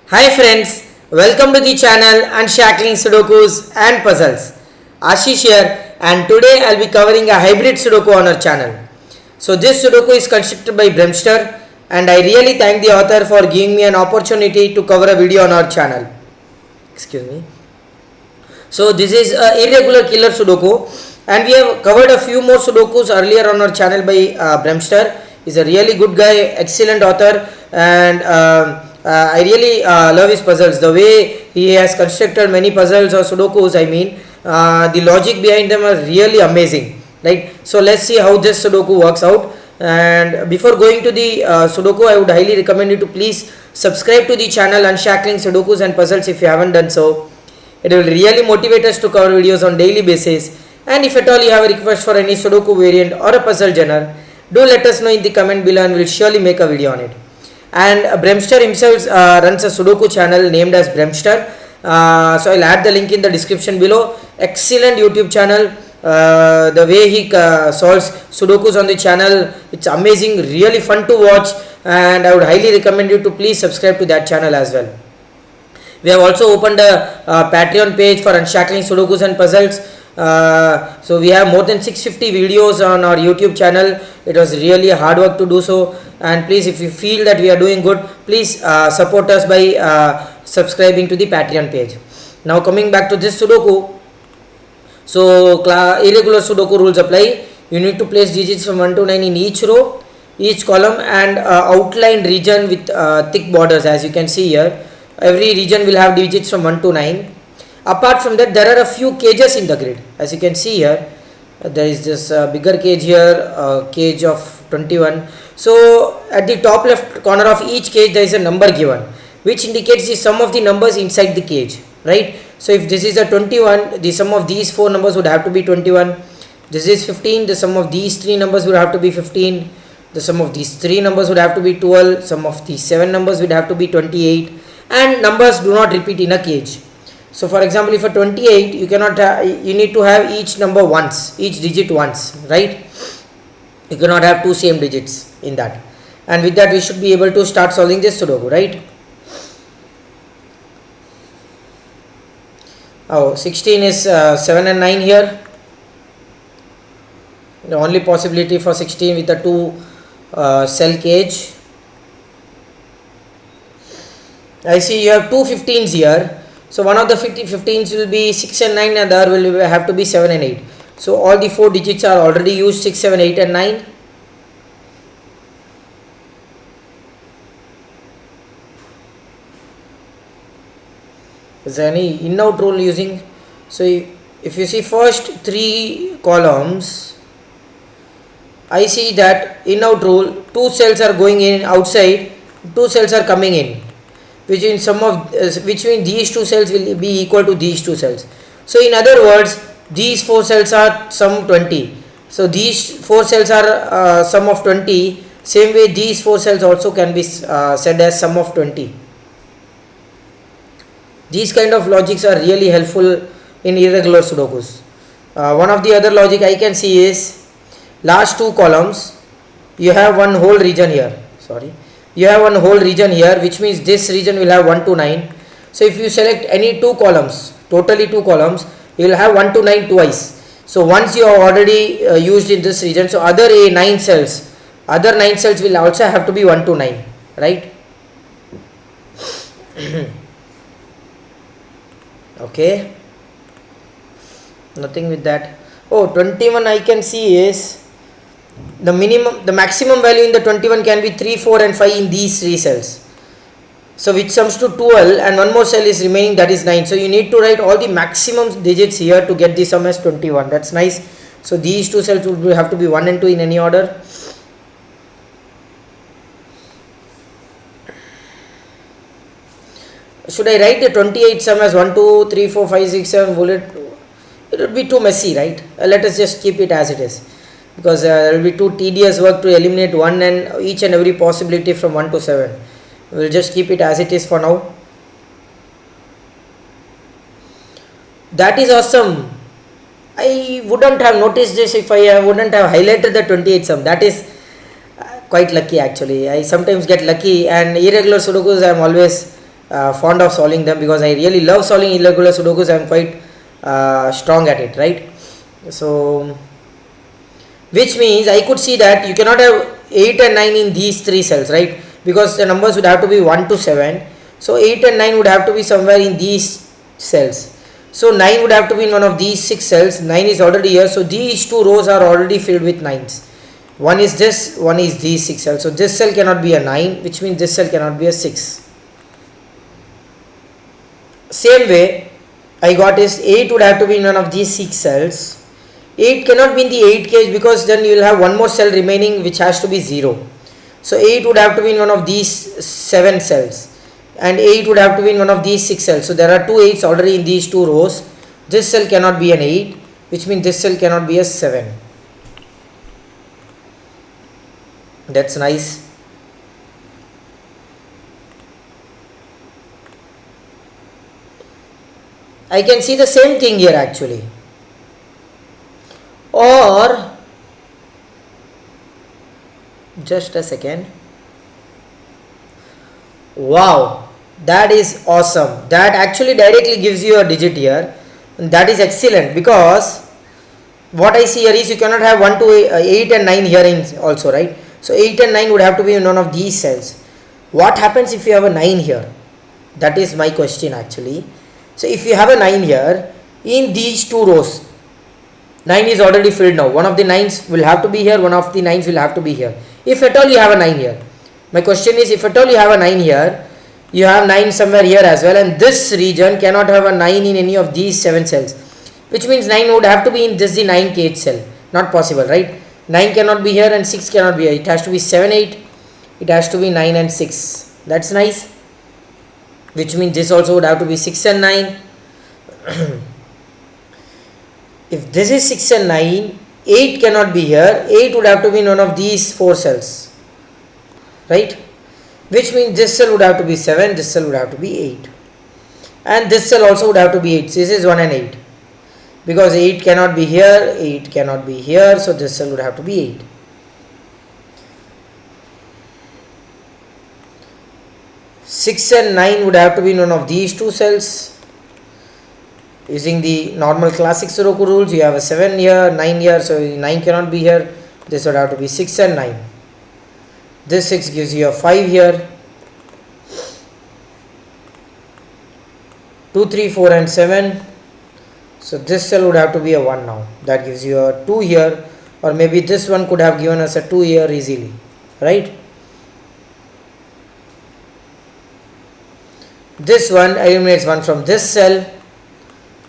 Hi friends, welcome to the channel Unshackling Sudokus and Puzzles. Ashish here, and today I'll be covering a hybrid Sudoku on our channel. So this Sudoku is constructed by BremSter, and I really thank the author for giving me an opportunity to cover a video on our channel. Excuse me. So this is a irregular killer Sudoku, and we have covered a few more Sudokus earlier on our channel by BremSter. He's a really good guy, excellent author, and I really love his puzzles. The way he has constructed many puzzles or Sudokus, the logic behind them are really amazing. Right? So let's see how this Sudoku works out. And before going to the Sudoku, I would highly recommend you to please subscribe to the channel Unshackling Sudokus and Puzzles if you haven't done so. It will really motivate us to cover videos on daily basis. And if at all you have a request for any Sudoku variant or a puzzle genre, do let us know in the comment below and we'll surely make a video on it. And BremSter himself runs a Sudoku channel named as BremSter. So I'll add the link in the description below. Excellent YouTube channel. The way he solves Sudokus on the channel, it's amazing, really fun to watch, and I would highly recommend you to please subscribe to that channel as well. We have also opened a Patreon page for Unshackling Sudokus and Puzzles. So we have more than 650 videos on our YouTube channel. It was really hard work to do so, and please, if you feel that we are doing good, please support us by subscribing to the Patreon page. Now coming back to this Sudoku. So irregular Sudoku rules apply. You need to place digits from 1 to 9 in each row, each column, and outlined region with thick borders, as you can see here. Every region will have digits from 1 to 9. Apart from that, there are a few cages in the grid, as you can see here. There is this bigger cage here, cage of 21. So at the top left corner of each cage there is a number given, which indicates the sum of the numbers inside the cage, right? So if this is a 21, the sum of these 4 numbers would have to be 21. This is 15, the sum of these 3 numbers would have to be 15. The sum of these 3 numbers would have to be 12. Sum of these 7 numbers would have to be 28. And numbers do not repeat in a cage. So for example, if a 28, you need to have each number once, each digit once, right? You cannot have two same digits in that. And with that, we should be able to start solving this Sudoku, right? Oh, 16 is 7 and 9 here. The only possibility for 16 with a 2 cell cage. I see you have two 15s here. So one of the 15s will be 6 and 9 and the other will have to be 7 and 8. So all the 4 digits are already used, 6, 7, 8 and 9. Is there any in-out rule using? So if you see first 3 columns, I see that in-out rule, 2 cells are going in outside, 2 cells are coming in. Which means these 2 cells will be equal to these 2 cells. So in other words, these 4 cells are sum 20. So these 4 cells are sum of 20. Same way these 4 cells also can be said as sum of 20. These kind of logics are really helpful in irregular Sudokus. One of the other logic I can see is last 2 columns, you have one whole region here. You have one whole region here, which means this region will have 1 to 9. So if you select any 2 columns, totally 2 columns, you will have 1 to 9 twice. So once you are already used in this region, so other 9 cells will also have to be 1 to 9, right? Okay, nothing with that. Oh, 21 I can see is the maximum value in the 21 can be 3, 4 and 5 in these 3 cells. So which sums to 12 and one more cell is remaining, that is 9. So you need to write all the maximum digits here to get the sum as 21. That's nice. So these 2 cells would have to be 1 and 2 in any order. Should I write the 28 sum as 1, 2, 3, 4, 5, 6, 7? It would be too messy, right? Let us just keep it as it is. Because there will be too tedious work to eliminate one and each and every possibility from 1 to 7. We will just keep it as it is for now. That is awesome. I wouldn't have noticed this if I wouldn't have highlighted the 28 sum. That is quite lucky actually. I sometimes get lucky, and irregular Sudokus I am always fond of solving them because I really love solving irregular Sudokus. I am quite strong at it, right? So which means I could see that you cannot have 8 and 9 in these three cells, right? Because the numbers would have to be 1 to 7. So 8 and 9 would have to be somewhere in these cells. So 9 would have to be in one of these 6 cells. 9 is already here. So these two rows are already filled with 9s. One is this, one is these 6 cells. So this cell cannot be a 9, which means this cell cannot be a 6. Same way, I got is 8 would have to be in one of these 6 cells. 8 cannot be in the 8 cage because then you will have one more cell remaining which has to be 0. So 8 would have to be in one of these 7 cells. And 8 would have to be in one of these 6 cells. So there are 2 8s already in these 2 rows. This cell cannot be an 8, which means this cell cannot be a 7. That's nice. I can see the same thing here actually. Or just a second. Wow, that is awesome. That actually directly gives you a digit here, and that is excellent because what I see here is you cannot have 1 to 8 and 9 here in also, right? So 8 and 9 would have to be in one of these cells. What happens if you have a 9 here? That is my question actually. So if you have a 9 here in these 2 rows, 9 is already filled now. One of the 9s will have to be here, one of the 9s will have to be here. If at all you have a 9 here. My question is, if at all you have a 9 here, you have 9 somewhere here as well, and this region cannot have a 9 in any of these 7 cells, which means 9 would have to be in this the 9 kth cell. Not possible, right? 9 cannot be here and 6 cannot be here. It has to be 7, 8. It has to be 9 and 6. That's nice. Which means this also would have to be 6 and 9. If this is 6 and 9, 8 cannot be here. 8 would have to be in one of these 4 cells. Right? Which means this cell would have to be 7, this cell would have to be 8. And this cell also would have to be 8. This is 1 and 8. Because 8 cannot be here, 8 cannot be here, so this cell would have to be 8. Six and 9 would have to be in one of these 2 cells. Using the normal classic Sudoku rules, you have a 7 here, 9 here, so 9 cannot be here. This would have to be 6 and 9. This 6 gives you a 5 here. 2, 3, 4 and 7. So this cell would have to be a 1 now. That gives you a 2 here, or maybe this one could have given us a 2 here easily, right? This one eliminates 1 from this cell,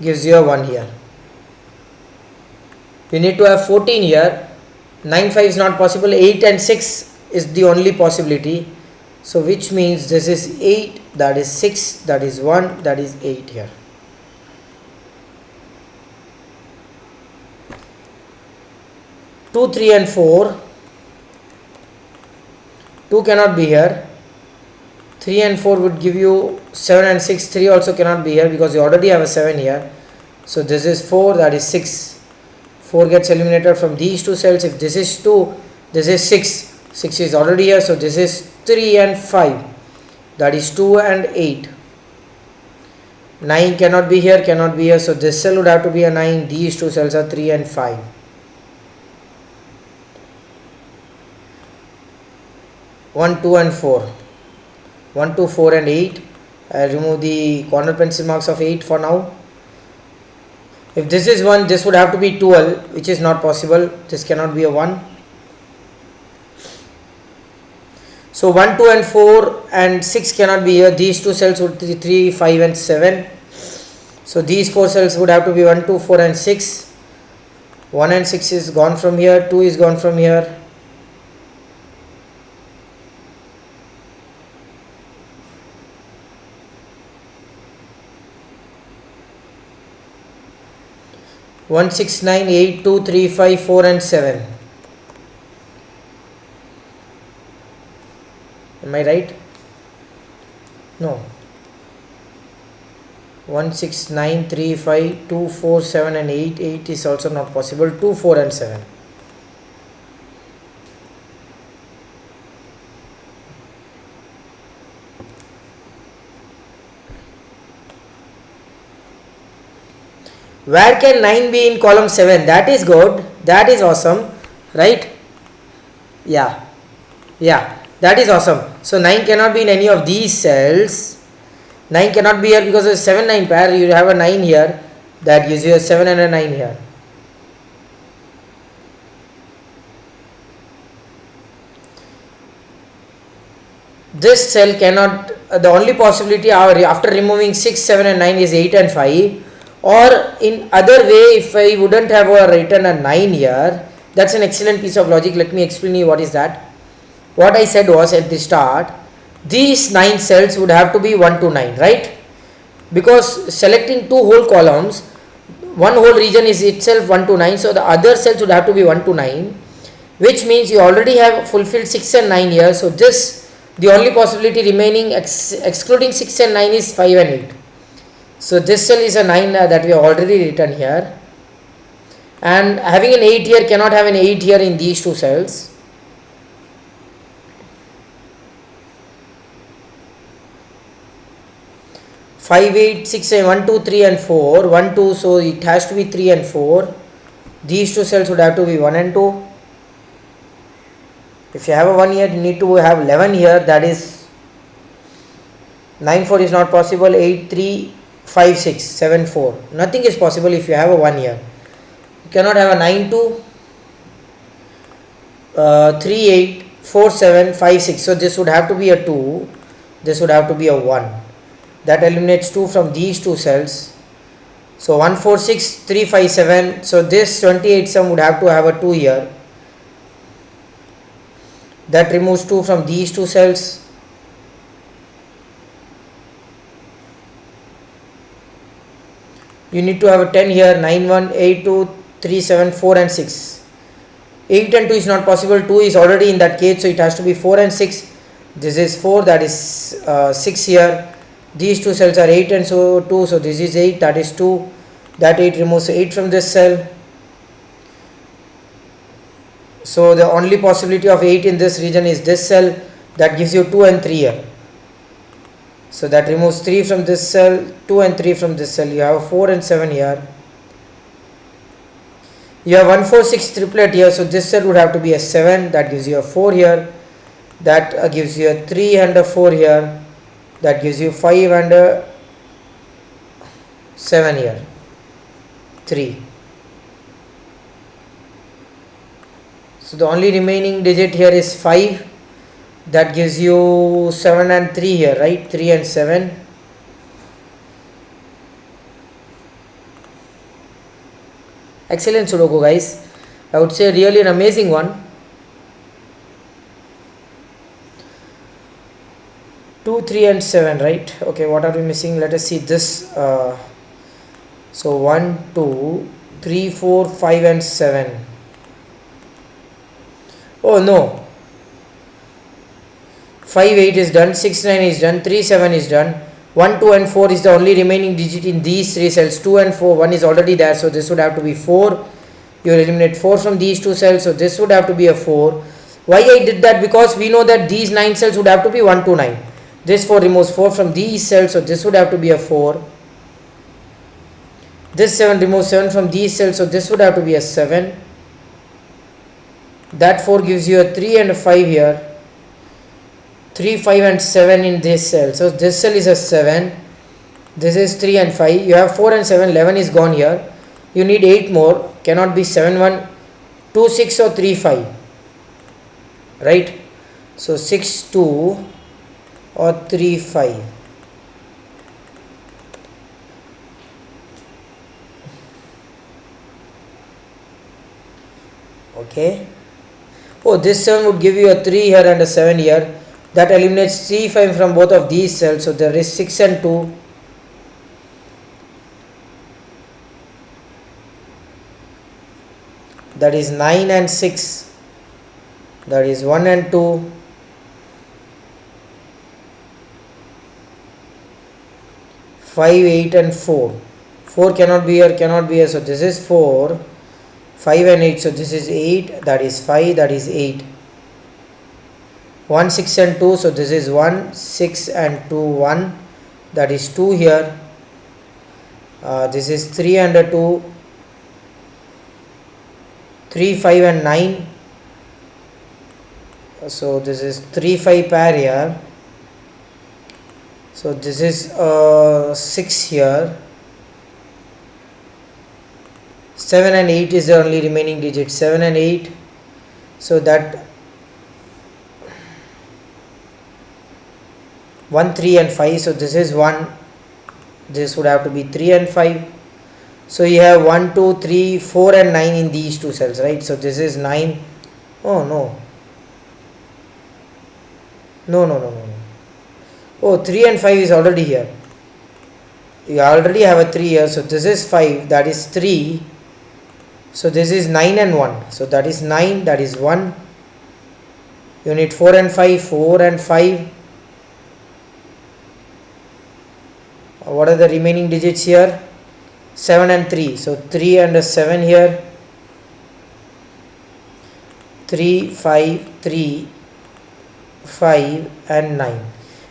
gives you a 1 here. You need to have 14 here. 9, 5 is not possible. 8 and 6 is the only possibility. So which means this is 8, that is 6, that is 1, that is 8 here. Two, 3 and 4. 2 cannot be here. 3 and 4 would give you 7 and 6. 3 also cannot be here because you already have a 7 here. So this is 4, that is 6. 4 gets eliminated from these 2 cells. If this is 2, this is 6. 6 is already here. So this is 3 and 5. That is 2 and 8. 9 cannot be here, cannot be here. So this cell would have to be a 9. These 2 cells are 3 and 5. 1, 2 and 4. 1, 2, 4 and 8. I remove the corner pencil marks of 8 for now. If this is 1, this would have to be 12, which is not possible. This cannot be a 1. So 1, 2 and 4 and 6 cannot be here. These 2 cells would be 3, 5 and 7. So these 4 cells would have to be 1, 2, 4 and 6. 1 and 6 is gone from here. 2 is gone from here. One, 6, 9, 8, 2, 3, 5, 4 and 7. Am I right? No. 1, 6, 9, 3, 5, 2, 4, 7 and 8. 8 is also not possible. 2, 4 and 7. Where can 9 be in column 7? That is good. That is awesome. Right? Yeah. Yeah. That is awesome. So 9 cannot be in any of these cells. 9 cannot be here because of 7 9 pair. You have a 9 here. That gives you a 7 and a 9 here. This cell cannot, the only possibility after removing 6, 7 and 9 is 8 and 5, or in other way, if I wouldn't have written a 9 here, that's an excellent piece of logic. Let me explain you what is that. What I said was at the start, these 9 cells would have to be 1 to 9, right? Because selecting 2 whole columns, one whole region is itself 1 to 9, so the other cells would have to be 1 to 9, which means you already have fulfilled 6 and 9 here. So this, the only possibility remaining excluding 6 and 9 is 5 and 8. So this cell is a 9 that we have already written here, and having an 8 here cannot have an 8 here in these 2 cells. Five, 8, 6, 1, 2, 3 and 4. 1, 2, so it has to be 3 and 4. These 2 cells would have to be 1 and 2. If you have a 1 here, you need to have 11 here. That is 9, 4 is not possible. 8, 3, 5, 6, 7, 4. Nothing is possible if you have a 1 here. You cannot have a 9, 2, 3, 8, 4, 7, 5, 6. So this would have to be a 2. This would have to be a 1. That eliminates 2 from these 2 cells. So 1, 4, 6, 3, 5, 7. So this 28 sum would have to have a 2 here. That removes 2 from these 2 cells. You need to have a 10 here. 9, 1, 8, 2, 3, 7, 4 and 6. 8 and 2 is not possible. 2 is already in that cage, so it has to be 4 and 6. This is 4, that is 6 here. These 2 cells are 8 and so 2, so this is 8, that is 2. That 8 removes 8 from this cell. So the only possibility of 8 in this region is this cell. That gives you 2 and 3 here. So that removes 3 from this cell, 2 and 3 from this cell. You have 4 and 7 here. You have 1, 4, 6 triplet here, so this cell would have to be a 7. That gives you a 4 here. That gives you a 3 and a 4 here. That gives you 5 and a 7 here. 3. So the only remaining digit here is 5. That gives you 7 and 3 here, right? 3 and 7. Excellent Sudoku, guys. I would say really an amazing one. 2, 3 and 7, right? Okay, what are we missing? Let us see this. So 1, 2, 3, 4, 5 and 7. Oh no. 5, 8 is done. 6, 9 is done. 3, 7 is done. 1, 2 and 4 is the only remaining digit in these 3 cells. 2 and 4. 1 is already there. So this would have to be 4. You will eliminate 4 from these 2 cells. So this would have to be a 4. Why I did that? Because we know that these 9 cells would have to be 1 to 9. This 4 removes 4 from these cells. So this would have to be a 4. This 7 removes 7 from these cells. So this would have to be a 7. That 4 gives you a 3 and a 5 here. 3, 5 and 7 in this cell. So this cell is a 7. This is 3 and 5. You have 4 and 7. 11 is gone here. You need 8 more. Cannot be 7, 1, 2, 6 or 3, 5. Right? So 6, 2 or 3, 5. Okay. Oh, this 7 would give you a 3 here and a 7 here. That eliminates 3, 5 from both of these cells. So there is 6 and 2. That is 9 and 6. That is 1 and 2. 5, 8 and 4. 4 cannot be here, cannot be here. So this is 4. 5 and 8. So this is 8. That is 5. That is 8. 1, 6 and 2. So this is 1, 6 and 2, 1. That is 2 here. This is 3 and 2, 3, 5 and 9. So this is 3, 5 pair here. So this is 6 here. 7 and 8 is the only remaining digit. 7 and 8. So that 1, 3 and 5. So this is 1. This would have to be 3 and 5. So you have 1, 2, 3, 4 and 9 in these two cells, right? So this is 9. Oh no. No. Oh, 3 and 5 is already here. You already have a 3 here. So this is 5. That is 3. So this is 9 and 1. So that is 9. That is 1. You need 4 and 5. 4 and 5. What are the remaining digits here? 7 and 3. So 3 and 7 here. 3, 5, 3, 5 and 9.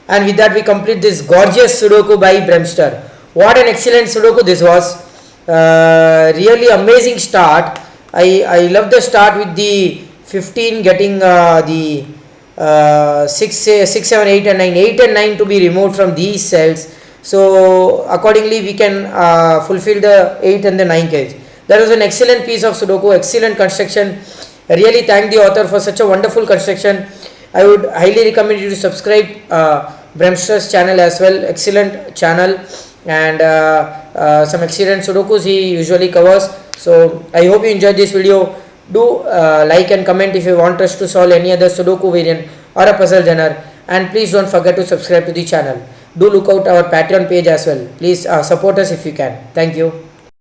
And with that we complete this gorgeous Sudoku by BremSter. What an excellent Sudoku this was. Really amazing start. I love the start with the 15 getting the 6, 7, 8 and 9. 8 and 9 to be removed from these cells. So accordingly we can fulfill the 8 and the 9 case. That was an excellent piece of Sudoku, excellent construction. I really thank the author for such a wonderful construction. I would highly recommend you to subscribe BremSter's channel as well. Excellent channel, and some excellent Sudokus he usually covers. So I hope you enjoyed this video. Do like and comment if you want us to solve any other Sudoku variant or a puzzle genre, and please don't forget to subscribe to the channel. Do look out our Patreon page as well. Please support us if you can. Thank you.